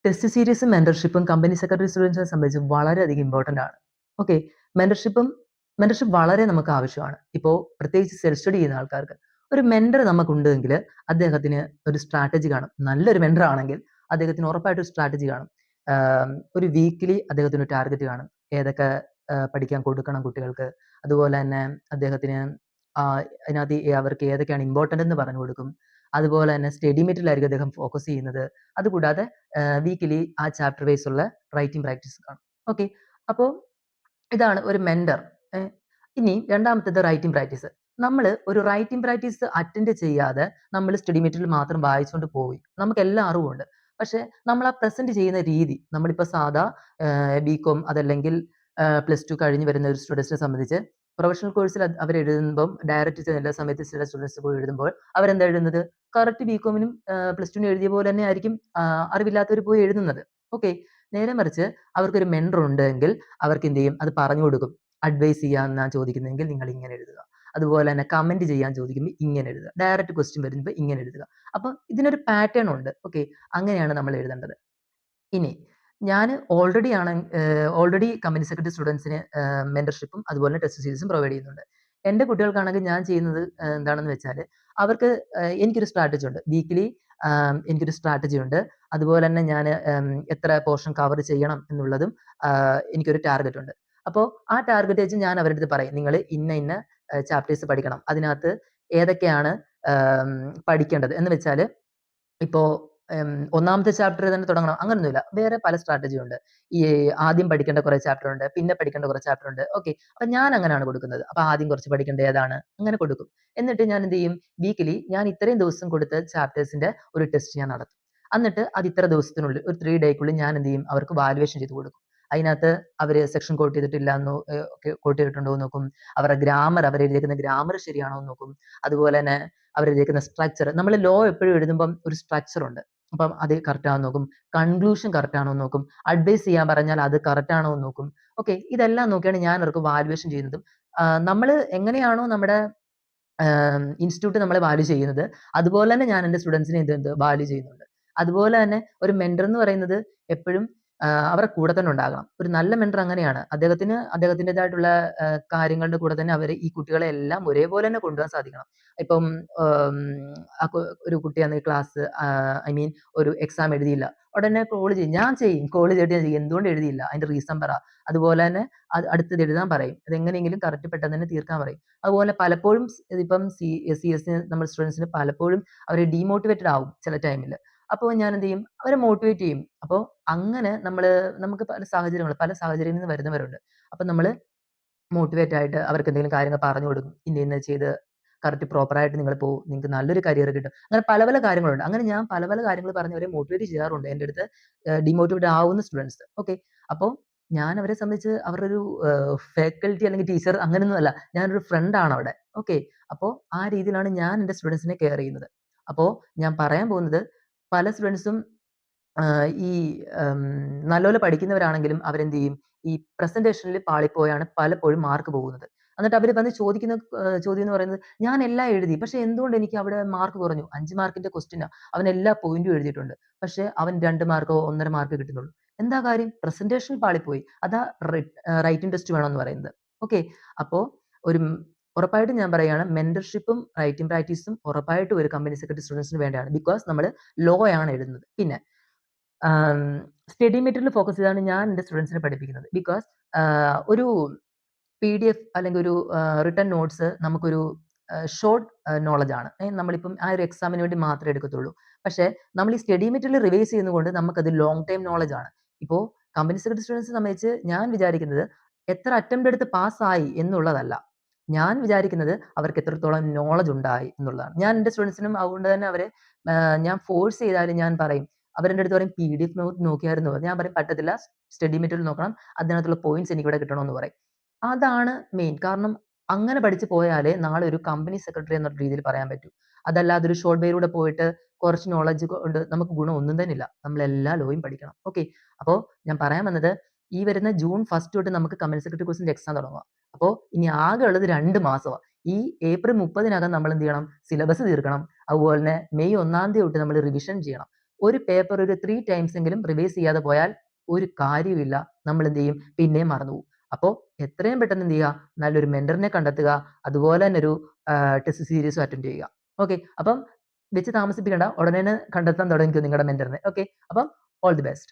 Test സീരീസും മെന്റർഷിപ്പും company secretary സ്റ്റുഡൻസിനെ സംബന്ധിച്ച് വളരെയധികം ഇമ്പോർട്ടന്റ് ആണ്. ഓക്കെ. മെന്റർഷിപ്പ് വളരെ നമുക്ക് ആവശ്യമാണ്. ഇപ്പോൾ പ്രത്യേകിച്ച് സെൽഫ് സ്റ്റഡി ചെയ്യുന്ന ആൾക്കാർക്ക്. ഒരു മെന്റർ നമുക്കുണ്ടെങ്കിൽ അദ്ദേഹത്തിന് ഒരു സ്ട്രാറ്റജി കാണും. നല്ലൊരു മെന്റർ ആണെങ്കിൽ അദ്ദേഹത്തിന് ഉറപ്പായിട്ടും ഒരു സ്ട്രാറ്റജി കാണും. ഒരു വീക്കിലി അദ്ദേഹത്തിന് ഒരു ടാർഗറ്റ് കാണും. ഏതൊക്കെ പഠിക്കാൻ കൊടുക്കണം കുട്ടികൾക്ക്. അതുപോലെ തന്നെ അദ്ദേഹത്തിന് അതിനകത്ത് അവർക്ക് ഏതൊക്കെയാണ് ഇമ്പോർട്ടന്റ് എന്ന് പറഞ്ഞു കൊടുക്കും. അതുപോലെ തന്നെ സ്റ്റഡി മെറ്റീരിയലായിരിക്കും അദ്ദേഹം ഫോക്കസ് ചെയ്യുന്നത്. അതുകൂടാതെ വീക്കിലി ആ ചാപ്റ്റർ വൈസ് ഉള്ള റൈറ്റിംഗ് പ്രാക്ടീസ് കാണും. ഓക്കെ. അപ്പോൾ ഇതാണ് ഒരു മെന്റർ. ഇനി രണ്ടാമത്തേത് റൈറ്റിംഗ് പ്രാക്ടീസ്. നമ്മൾ ഒരു റൈറ്റിംഗ് പ്രാക്ടീസ് അറ്റൻഡ് ചെയ്യാതെ നമ്മൾ സ്റ്റഡി മെറ്റീരിയൽ മാത്രം വായിച്ചുകൊണ്ട് പോയി. നമുക്ക് എല്ലാ അറിവുമുണ്ട്. പക്ഷെ നമ്മൾ ആ പ്രസന്റ് ചെയ്യുന്ന രീതി നമ്മളിപ്പോൾ സാധാ ബികോം അതല്ലെങ്കിൽ +2 കഴിഞ്ഞ് വരുന്ന ഒരു സ്റ്റുഡൻസിനെ സംബന്ധിച്ച് പ്രൊഫഷണൽ കോഴ്സിൽ അവർ എഴുതുമ്പം ഡയറക്റ്റ് ചെല്ലുന്ന സമയത്ത് ചില സ്റ്റുഡൻസ് പോയി എഴുതുമ്പോൾ അവരെന്താ എഴുതുന്നത്? കറക്റ്റ് ബികോമിനും +2നും എഴുതിയ പോലെ തന്നെ ആയിരിക്കും അറിവില്ലാത്തവർ പോയി എഴുതുന്നത്. ഓക്കെ. നേരെ മറിച്ച് അവർക്കൊരു മെന്റർ ഉണ്ടെങ്കിൽ അവർക്ക് എന്ത് ചെയ്യും? അത് പറഞ്ഞു കൊടുക്കും. അഡ്വൈസ് ചെയ്യാന്നാ ചോദിക്കുന്നതെങ്കിൽ നിങ്ങൾ ഇങ്ങനെ എഴുതുക. അതുപോലെ തന്നെ കമന്റ് ചെയ്യാൻ ചോദിക്കുമ്പോൾ ഇങ്ങനെ എഴുതുക. ഡയറക്റ്റ് ക്വസ്റ്റ്യൻ വരുമ്പോൾ ഇങ്ങനെ എഴുതുക. അപ്പൊ ഇതിനൊരു പാറ്റേൺ ഉണ്ട്. ഓക്കെ. അങ്ങനെയാണ് നമ്മൾ എഴുതേണ്ടത്. ഇനി ഞാൻ ഓൾറെഡി കമ്പനി സെക്രട്ടറി സ്റ്റുഡൻസിന് മെന്റർഷിപ്പും അതുപോലെ ടെസ്റ്റ് സീരീസും പ്രൊവൈഡ് ചെയ്യുന്നുണ്ട്. എന്റെ കുട്ടികൾക്കാണെങ്കിൽ ഞാൻ ചെയ്യുന്നത് എന്താണെന്ന് വെച്ചാൽ അവർക്ക് എനിക്കൊരു സ്ട്രാറ്റജി ഉണ്ട്. വീക്കിലി എനിക്കൊരു സ്ട്രാറ്റജി ഉണ്ട്. അതുപോലെ തന്നെ ഞാൻ എത്ര പോർഷൻ കവർ ചെയ്യണം എന്നുള്ളതും എനിക്കൊരു ടാർഗറ്റ് ഉണ്ട്. അപ്പോൾ ആ ടാർഗറ്റ് വെച്ച് ഞാൻ അവരുടെ അടുത്ത് പറയും നിങ്ങൾ ഇന്ന ഇന്ന ചാപ്റ്റേഴ്സ് പഠിക്കണം. അതിനകത്ത് ഏതൊക്കെയാണ് പഠിക്കേണ്ടത് എന്ന് വെച്ചാൽ ഇപ്പോ ഒന്നാമത്തെ ചാപ്റ്റർ തന്നെ തുടങ്ങണം അങ്ങനൊന്നുമില്ല. വേറെ പല സ്ട്രാറ്റജി ഉണ്ട്. ഈ ആദ്യം പഠിക്കേണ്ട കുറെ ചാപ്റ്റർ ഉണ്ട്. പിന്നെ പഠിക്കേണ്ട കുറെ ചാപ്റ്റർ ഉണ്ട്. ഓക്കെ. അപ്പൊ ഞാൻ അങ്ങനെയാണ് കൊടുക്കുന്നത്. അപ്പൊ ആദ്യം കുറച്ച് പഠിക്കേണ്ട ഏതാണ്? അങ്ങനെ കൊടുക്കും. എന്നിട്ട് ഞാൻ എന്ത് ചെയ്യും? വീക്കിലി ഞാൻ ഇത്രയും ദിവസം കൊടുത്ത ചാപ്റ്റേഴ്സിന്റെ ഒരു ടെസ്റ്റ് ഞാൻ നടത്തും. എന്നിട്ട് അത് ഇത്ര ദിവസത്തിനുള്ളിൽ ഒരു 3 ഡേയ്ക്കുള്ളിൽ ഞാൻ എന്ത് ചെയ്യും? അവർക്ക് വാല്യുവേഷൻ ചെയ്ത് കൊടുക്കും. അതിനകത്ത് അവര് സെക്ഷൻ കോട്ട് ചെയ്തിട്ടില്ലാന്നോ കോട്ട് ചെയ്തിട്ടുണ്ടോ എന്ന് നോക്കും. അവരുടെ ഗ്രാമർ അവരെഴുതിയിരിക്കുന്ന ഗ്രാമർ ശരിയാണോ എന്ന് നോക്കും. അതുപോലെ തന്നെ അവരെഴുതിയിരിക്കുന്ന സ്ട്രക്ചർ. നമ്മൾ ലോ എപ്പോഴും എഴുതുമ്പം ഒരു സ്ട്രക്ചർ ഉണ്ട്. അപ്പം അത് കറക്റ്റ് ആണോ നോക്കും. കൺക്ലൂഷൻ കറക്റ്റ് ആണോ നോക്കും. അഡ്വൈസ് ചെയ്യാൻ പറഞ്ഞാൽ അത് കറക്റ്റ് ആണോ എന്ന് നോക്കും. ഓക്കെ. ഇതെല്ലാം നോക്കിയാണ് ഞാൻ അവർക്ക് വാല്യുവേഷൻ ചെയ്യുന്നതും. നമ്മൾ എങ്ങനെയാണോ നമ്മുടെ ഇൻസ്റ്റിറ്റ്യൂട്ട് നമ്മളെ വാല്യൂ ചെയ്യുന്നത്, അതുപോലെ തന്നെ ഞാൻ എന്റെ സ്റ്റുഡൻസിനെ വാല്യൂ ചെയ്യുന്നുണ്ട്. അതുപോലെ തന്നെ ഒരു മെന്റർ എന്ന് പറയുന്നത് എപ്പോഴും അവരുടെ കൂടെ തന്നെ ഉണ്ടാകണം. ഒരു നല്ല മെന്റർ അങ്ങനെയാണ്. അദ്ദേഹത്തിന് അദ്ദേഹത്തിന്റേതായിട്ടുള്ള കാര്യങ്ങളുടെ കൂടെ തന്നെ അവര് ഈ കുട്ടികളെ എല്ലാം ഒരേപോലെ തന്നെ കൊണ്ടുപോകാൻ സാധിക്കണം. ഇപ്പം ആം, ഒരു കുട്ടിയാണെങ്കിൽ ക്ലാസ് ഐ മീൻ ഒരു എക്സാം എഴുതിയില്ല. ഉടനെ കോൾ ചെയ്യും. ഞാൻ ചെയ്യും. കോൾ ചെയ്തിട്ട് ഞാൻ ചെയ്യും. എന്തുകൊണ്ട് എഴുതിയില്ല? അതിന്റെ റീസൺ പറ. അതുപോലെ തന്നെ അടുത്തത് എഴുതാൻ പറയും. അതെങ്ങനെയെങ്കിലും കറക്റ്റ് പെട്ടെന്ന് തന്നെ തീർക്കാൻ പറയും. അതുപോലെ പലപ്പോഴും ഇതിപ്പം CS നമ്മൾ സ്റ്റുഡൻസിന് പലപ്പോഴും അവര് ഡീമോട്ടിവേറ്റഡ് ആവും ചില ടൈമില്. അപ്പോൾ ഞാൻ എന്ത് ചെയ്യും? അവരെ മോട്ടിവേറ്റ് ചെയ്യും. അപ്പോൾ അങ്ങനെ നമുക്ക് പല സാഹചര്യങ്ങളിൽ നിന്ന് വരുന്നവരുണ്ട്. അപ്പൊ നമ്മള് മോട്ടിവേറ്റ് ആയിട്ട് അവർക്ക് എന്തെങ്കിലും കാര്യങ്ങൾ പറഞ്ഞു കൊടുക്കും. ഇന്ന ഇന്ന ചെയ്ത് കറക്റ്റ് പ്രോപ്പർ ആയിട്ട് നിങ്ങൾ പോവും. നിങ്ങൾക്ക് നല്ലൊരു കരിയർ കിട്ടും. അങ്ങനെ പല പല കാര്യങ്ങളുണ്ട്. അങ്ങനെ ഞാൻ പല പല കാര്യങ്ങൾ പറഞ്ഞ് അവരെ മോട്ടിവേറ്റ് ചെയ്യാറുണ്ട്. എന്റെ അടുത്ത് ഡീമോട്ടിവേറ്റ് ആവുന്ന സ്റ്റുഡൻസ്. ഓക്കെ. അപ്പോൾ ഞാൻ അവരെ സംബന്ധിച്ച് അവരുടെ ഒരു ഫാക്കൽറ്റി അല്ലെങ്കിൽ ടീച്ചർ അങ്ങനെയൊന്നുമല്ല. ഞാനൊരു ഫ്രണ്ട് ആണ് അവിടെ. ഓക്കെ. അപ്പോൾ ആ രീതിയിലാണ് ഞാൻ എന്റെ സ്റ്റുഡൻസിനെ കെയർ ചെയ്യുന്നത്. അപ്പോൾ ഞാൻ പറയാൻ പോകുന്നത് പല സ്റ്റുഡൻസും ഈ നല്ലപോലെ പഠിക്കുന്നവരാണെങ്കിലും അവരെന്ത് ചെയ്യും? ഈ പ്രസന്റേഷനിൽ പാളിപ്പോയാണ് പലപ്പോഴും മാർക്ക് പോകുന്നത്. എന്നിട്ട് അവര് വന്ന് ചോദിക്കുന്ന ചോദ്യം എന്ന് പറയുന്നത്, "ഞാൻ എല്ലാം എഴുതി. പക്ഷെ എന്തുകൊണ്ട് എനിക്ക് അവിടെ മാർക്ക് കുറഞ്ഞു? 5 മാർക്കിന്റെ ക്വസ്റ്റ്യനാ. അവൻ എല്ലാ പോയിന്റും എഴുതിയിട്ടുണ്ട്. പക്ഷെ അവൻ 2 മാർക്കോ 1.5 മാർക്ക് കിട്ടുന്നുള്ളൂ. എന്താ കാര്യം? പ്രസന്റേഷനിൽ പാളിപ്പോയി. അതാ റൈറ്റിംഗ് ടെസ്റ്റ് വേണമെന്ന് പറയുന്നത്." ഓക്കെ. അപ്പോ ഒരു ഉറപ്പായിട്ടും ഞാൻ പറയുകയാണ് മെന്റർഷിപ്പും റൈറ്റിംഗ് പ്രാക്ടീസും ഉറപ്പായിട്ടും ഒരു കമ്പനി സെക്രട്ടറി സ്റ്റുഡൻസിന് വേണ്ടിയാണ്. ബിക്കോസ് നമ്മൾ ലോ ആണ് എഴുതുന്നത്. പിന്നെ സ്റ്റഡി മെറ്റീരിയൽ ഫോക്കസ് ചെയ്താണ് ഞാൻ എന്റെ സ്റ്റുഡൻസിനെ പഠിപ്പിക്കുന്നത്. ബിക്കോസ് ഒരു PDF അല്ലെങ്കിൽ ഒരു റിട്ടൺ നോട്ട്സ് നമുക്കൊരു ഷോർട്ട് നോളജ് ആണ്. നമ്മളിപ്പം ആ ഒരു എക്സാമിന് വേണ്ടി മാത്രമേ എടുക്കത്തുള്ളൂ. പക്ഷേ നമ്മൾ ഈ സ്റ്റഡി മെറ്റീരിയൽ റിവൈസ് ചെയ്യുന്നതുകൊണ്ട് നമുക്കത് ലോങ് ടൈം നോളജ് ആണ്. ഇപ്പോൾ കമ്പനി സെക്രട്ടറി സ്റ്റുഡൻസിനെ സംബന്ധിച്ച് ഞാൻ വിചാരിക്കുന്നത് എത്ര അറ്റംപ്റ്റ് എടുത്ത് പാസ്സായി എന്നുള്ളതല്ല. ഞാൻ വിചാരിക്കുന്നത് അവർക്ക് എത്രത്തോളം നോളജ് ഉണ്ടായി എന്നുള്ളതാണ്. ഞാൻ എന്റെ സ്റ്റുഡൻസിനും അതുകൊണ്ട് തന്നെ അവരെ ഞാൻ ഫോഴ്സ് ചെയ്താലും ഞാൻ പറയും. അവരെന്റെ അടുത്ത് പറയും PDF നോട്ട് നോക്കിയായിരുന്നോ? ഞാൻ പറയും പറ്റത്തില്ല. സ്റ്റഡി മെറ്റീരിയൽ നോക്കണം. അതിനകത്തുള്ള പോയിന്റ്സ് എനിക്കിവിടെ കിട്ടണമെന്ന് പറയും. അതാണ് മെയിൻ. കാരണം അങ്ങനെ പഠിച്ചു പോയാലേ നാളെ ഒരു കമ്പനി സെക്രട്ടറി എന്നുള്ള രീതിയിൽ പറയാൻ പറ്റൂ. അതല്ലാതെ ഒരു ഷോർട്ട് വേയിലൂടെ പോയിട്ട് കുറച്ച് നോളജ് കൊണ്ട് നമുക്ക് ഗുണം ഒന്നും തന്നെ ഇല്ല. നമ്മൾ എല്ലാ ലോയും പഠിക്കണം. ഓക്കെ. അപ്പോ ഞാൻ പറയാൻ വന്നത് ഈ വരുന്ന ജൂൺ 1 തൊട്ട് നമുക്ക് കമ്പനി സെക്രട്ടറി കോഴ്സിന്റെ എക്സാം തുടങ്ങുക. അപ്പോ ഇനി ആകെ ഉള്ളത് 2 മാസമാ. ഈ ഏപ്രിൽ 30-നകം നമ്മൾ എന്ത് ചെയ്യണം? സിലബസ് തീർക്കണം. അതുപോലെ തന്നെ മെയ് 1 തൊട്ട് നമ്മൾ റിവിഷൻ ചെയ്യണം. ഒരു പേപ്പർ ഒരു 3 ടൈംസ് എങ്കിലും റിവൈസ് ചെയ്യാതെ പോയാൽ ഒരു കാര്യവുമില്ല. നമ്മൾ എന്ത് ചെയ്യും? പിന്നെയും മറന്നുപോകും. അപ്പോൾ എത്രയും പെട്ടെന്ന് എന്ത് ചെയ്യുക? നല്ലൊരു മെന്ററിനെ കണ്ടെത്തുക. അതുപോലെ തന്നെ ഒരു ടെസ്റ്റ് സീരീസും അറ്റൻഡ് ചെയ്യുക. ഓക്കെ. അപ്പം വെച്ച് താമസിപ്പിക്കേണ്ട. ഉടനെ തന്നെ കണ്ടെത്താൻ തുടങ്ങിക്കോ നിങ്ങളുടെ മെന്ററിനെ. ഓക്കെ. അപ്പം ഓൾ ദി ബെസ്റ്റ്.